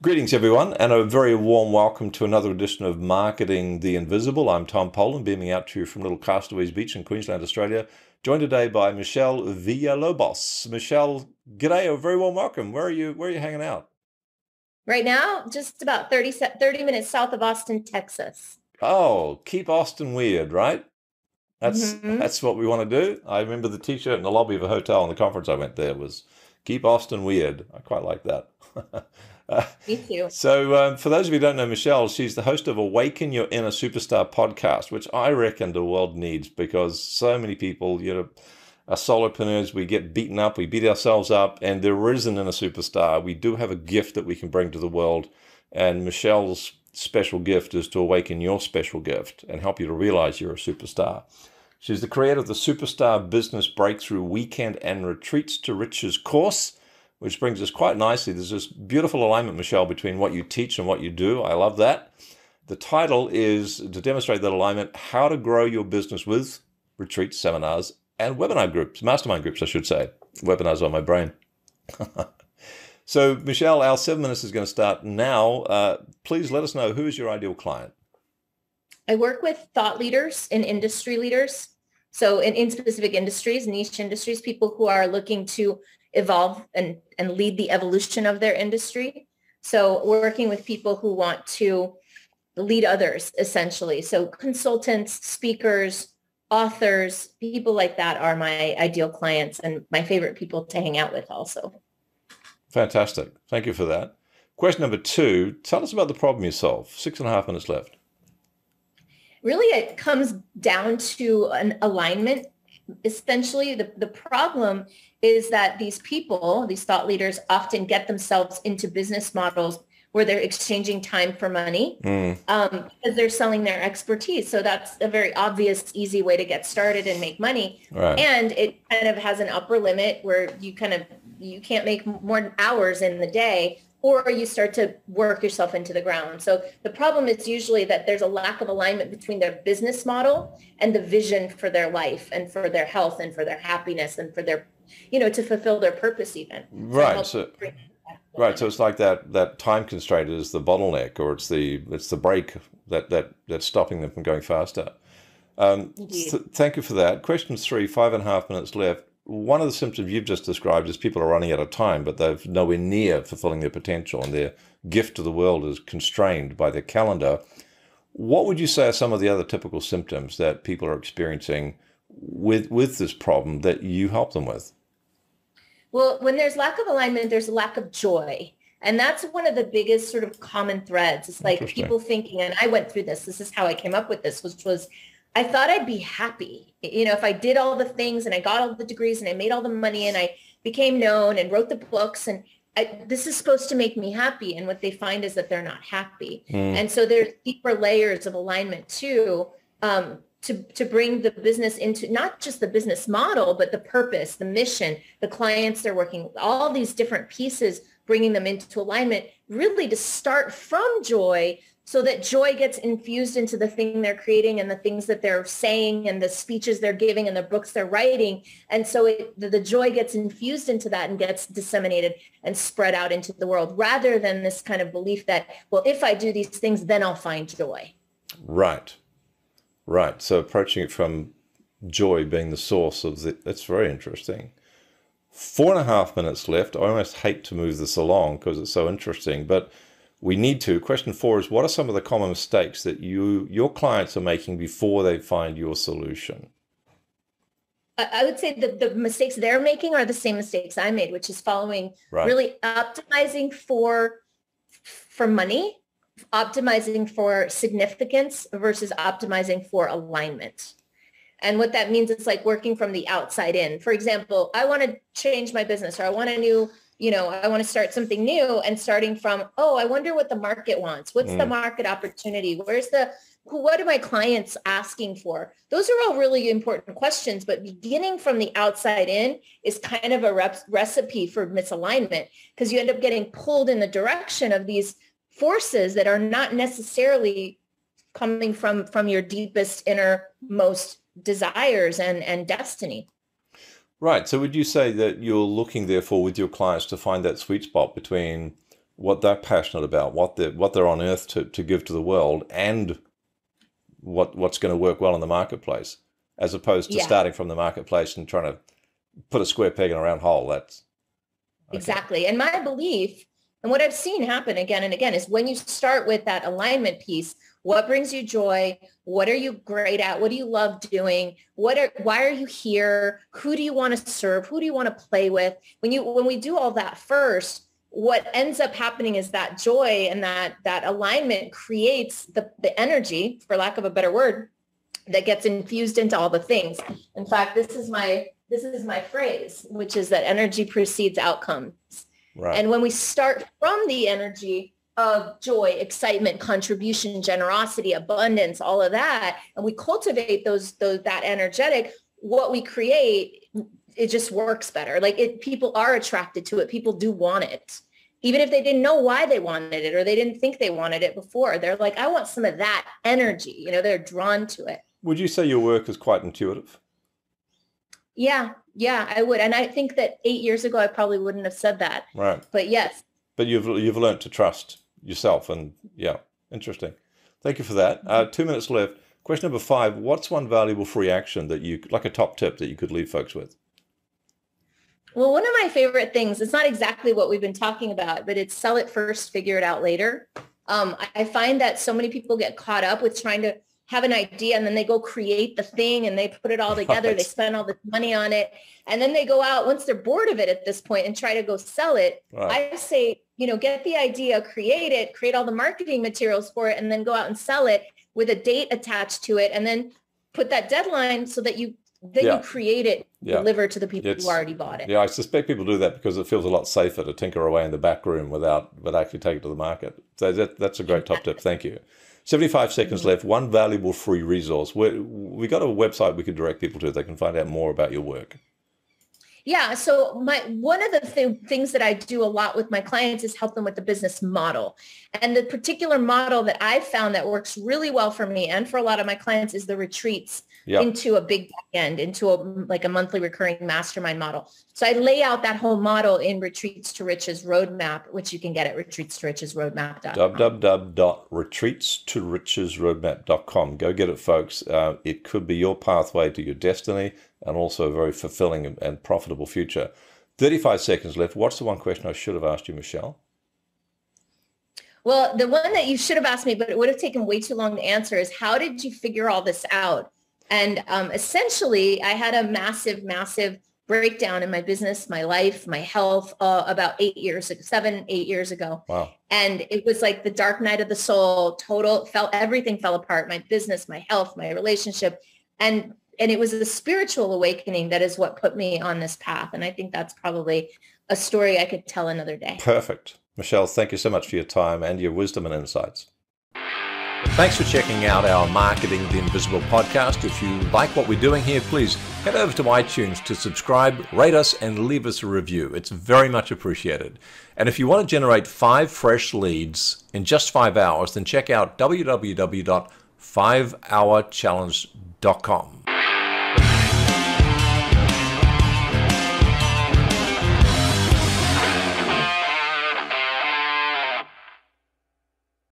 Greetings, everyone, and a very warm welcome to another edition of Marketing the Invisible. I'm Tom Poland, beaming out to you from Little Castaways Beach in Queensland, Australia, joined today by Michelle Villalobos. Michelle, g'day, a very warm welcome. Where are you hanging out? Right now, just about 30 minutes south of Austin, Texas. Oh, keep Austin weird, right? That's Hmm. that's what we want to do. I remember the t-shirt in the lobby of a hotel in the conference I went there was keep Austin weird. I quite like that. Uh, Me too. for those of you who don't know Michelle, she's the host of Awaken Your Inner Superstar podcast, which I reckon the world needs because so many people, are solopreneurs. We get beaten up, we beat ourselves up, and there is an inner superstar. We do have a gift that we can bring to the world, and Michelle's special gift is to awaken your special gift and help you to realize you're a superstar. She's the creator of the Superstar Business Breakthrough Weekend and Retreats to Riches course, which brings us quite nicely. There's this beautiful alignment, Michelle, between what you teach and what you do. I love that. The title is, to demonstrate that alignment, How to Grow Your Business with Retreats, Seminars, and Webinar Groups, Mastermind Groups, I should say. Webinars on my brain. So, Michelle, our 7 minutes is going to start now. Please let us know, who is your ideal client? I work with thought leaders and industry leaders. So in specific industries, niche industries, people who are looking to evolve and lead the evolution of their industry. So working with people who want to lead others, essentially. So consultants, speakers, authors, people like that are my ideal clients and my favorite people to hang out with also. Fantastic. Thank you for that. Question number 2, tell us about the problem you solve. 6.5 minutes left. Really, it comes down to an alignment. Essentially, the problem is that these people, these thought leaders, often get themselves into business models where they're exchanging time for money because they're selling their expertise. So that's a very obvious, easy way to get started and make money. Right. And it kind of has an upper limit where you can't make more hours in the day, or you start to work yourself into the ground. So the problem is usually that there's a lack of alignment between their business model and the vision for their life and for their health and for their happiness and for their, to fulfill their purpose even. Right. So it's like that time constraint is the bottleneck, or it's the brake that's stopping them from going faster. Thank you for that. Question 3, 5.5 minutes left. One of the symptoms you've just described is people are running out of time, but they're nowhere near fulfilling their potential, and their gift to the world is constrained by their calendar. What would you say are some of the other typical symptoms that people are experiencing with this problem that you help them with? Well, when there's lack of alignment, there's a lack of joy. And that's one of the biggest sort of common threads. It's like people thinking, and I went through this is how I came up with this, which was, I thought I'd be happy, if I did all the things and I got all the degrees and I made all the money and I became known and wrote the books, and this is supposed to make me happy. And what they find is that they're not happy. And so there's deeper layers of alignment too, to bring the business into not just the business model, but the purpose, the mission, the clients they're working with, all these different pieces, bringing them into alignment, really to start from joy, so that joy gets infused into the thing they're creating and the things that they're saying and the speeches they're giving and the books they're writing. And so the joy gets infused into that and gets disseminated and spread out into the world, rather than this kind of belief that, well, if I do these things, then I'll find joy. Right. Right. So approaching it from joy being the source of that's very interesting. 4.5 minutes left. I almost hate to move this along because it's so interesting, but we need to. Question 4 is, what are some of the common mistakes that your clients are making before they find your solution? I would say the mistakes they're making are the same mistakes I made, which is following, really optimizing for money, optimizing for significance versus optimizing for alignment. And what that means is like working from the outside in. For example, I want to change my business, or I want I want to start something new, and starting from, I wonder what the market wants. What's the market opportunity? What are my clients asking for? Those are all really important questions, but beginning from the outside in is kind of a recipe for misalignment, because you end up getting pulled in the direction of these forces that are not necessarily coming from your deepest innermost desires and destiny. Right. So would you say that you're looking, therefore, with your clients to find that sweet spot between what they're passionate about, what they're on earth to give to the world, and what's going to work well in the marketplace, as opposed to starting from the marketplace and trying to put a square peg in a round hole. That's okay. Exactly. And my belief, and what I've seen happen again and again, is when you start with that alignment piece, what brings you joy? What are you great at? What do you love doing? Why are you here? Who do you want to serve? Who do you want to play with? When we do all that first, what ends up happening is that joy and that alignment creates the energy, for lack of a better word, that gets infused into all the things. In fact, this is my phrase, which is that energy precedes outcomes. Right. And when we start from the energy of joy, excitement, contribution, generosity, abundance, all of that, and we cultivate that energetic, what we create, it just works better. Like people are attracted to it. People do want it. Even if they didn't know why they wanted it or they didn't think they wanted it before, they're like, I want some of that energy. They're drawn to it. Would you say your work is quite intuitive? Yeah, I would. And I think that 8 years ago, I probably wouldn't have said that. Right. But yes. But you've learned to trust yourself, and yeah, interesting. Thank you for that. 2 minutes left. Question number 5, what's one valuable free action that like a top tip that you could leave folks with? Well, one of my favorite things, it's not exactly what we've been talking about, but it's sell it first, figure it out later. I find that so many people get caught up with trying to have an idea and then they go create the thing and they put it all together. Right. They spend all this money on it. And then they go out once they're bored of it at this point and try to go sell it. Right. I say, get the idea, create it, create all the marketing materials for it, and then go out and sell it with a date attached to it. And then put that deadline so that you create it, deliver to the people who already bought it. Yeah, I suspect people do that because it feels a lot safer to tinker away in the back room but actually take it to the market. So that's a great top tip. Thank you. 75 seconds left. One valuable free resource. We got a website we could direct people to. They can find out more about your work. Yeah. So one of the things that I do a lot with my clients is help them with the business model. And the particular model that I've found that works really well for me and for a lot of my clients is the retreats into a big back end, into a monthly recurring mastermind model. So I lay out that whole model in Retreats to Riches Roadmap, which you can get at retreatstorichesroadmap.com. www.retreatstorichesroadmap.com. Go get it, folks. It could be your pathway to your destiny and also a very fulfilling and profitable future. 35 seconds left. What's the one question I should have asked you, Michelle? Well, the one that you should have asked me, but it would have taken way too long to answer, is how did you figure all this out? And essentially, I had a massive, massive breakdown in my business, my life, my health about 8 years ago, 7, 8 years ago. Wow. And it was like the dark night of the soul, everything fell apart, my business, my health, my relationship. And it was a spiritual awakening that is what put me on this path. And I think that's probably a story I could tell another day. Perfect. Michelle, thank you so much for your time and your wisdom and insights. Thanks for checking out our Marketing the Invisible podcast. If you like what we're doing here, please head over to iTunes to subscribe, rate us, and leave us a review. It's very much appreciated. And if you want to generate 5 fresh leads in just 5 hours, then check out www.5hourchallenge.com.